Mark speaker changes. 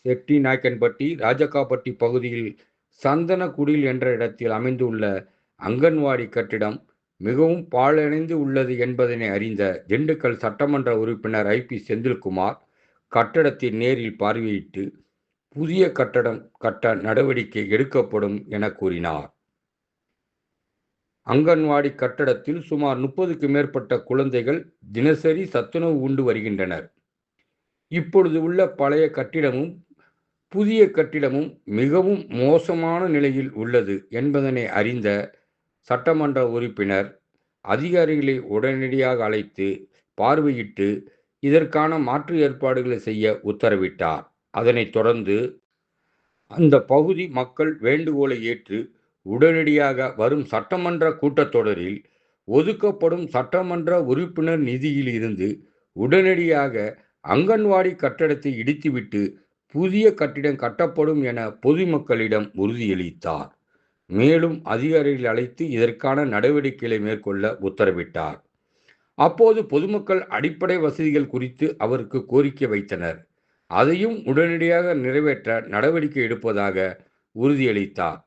Speaker 1: செட்டிநாயக்கன்பட்டி, ராஜகாப்பட்டி பகுதியில் சந்தனக்குடில் என்ற இடத்தில் அமைந்துள்ள அங்கன்வாடி கட்டிடம் மிகவும் பாழடைந்து உள்ளது என்பதனை அறிந்த திண்டுக்கல் சட்டமன்ற உறுப்பினர் ஐ.பி. செந்தில்குமார் கட்டடத்தை நேரில் பார்வையிட்டு புதிய கட்டடம் கட்ட நடவடிக்கை எடுக்கப்படும் என கூறினார். அங்கன்வாடி கட்டடத்தில் சுமார் 30க்கு மேற்பட்ட குழந்தைகள் தினசரி சத்துணவு உண்டு வருகின்றனர். இப்பொழுது உள்ள பழைய கட்டிடமும் புதிய கட்டிடமும் மிகவும் மோசமான நிலையில் உள்ளது என்பதனை அறிந்த சட்டமன்ற உறுப்பினர் அதிகாரிகளை உடனடியாக அழைத்து பார்வையிட்டு இதற்கான மாற்று ஏற்பாடுகளை செய்ய உத்தரவிட்டார். அதனைத் தொடர்ந்து அந்த பகுதி மக்கள் வேண்டுகோளை ஏற்று உடனடியாக வரும் சட்டமன்ற கூட்டத்தொடரில் ஒதுக்கப்படும் சட்டமன்ற உறுப்பினர் நிதியில் இருந்து உடனடியாக அங்கன்வாடி கட்டடத்தை இடித்துவிட்டு புதிய கட்டிடம் கட்டப்படும் என பொதுமக்களிடம் உறுதியளித்தார். மேலும் அதிகாரிகளை அழைத்து இதற்கான நடவடிக்கைகளை மேற்கொள்ள உத்தரவிட்டார். அப்போது பொதுமக்கள் அடிப்படை வசதிகள் குறித்து அவருக்கு கோரிக்கை வைத்தனர். அதையும் உடனடியாக நிறைவேற்ற நடவடிக்கை எடுப்பதாக உறுதியளித்தார்.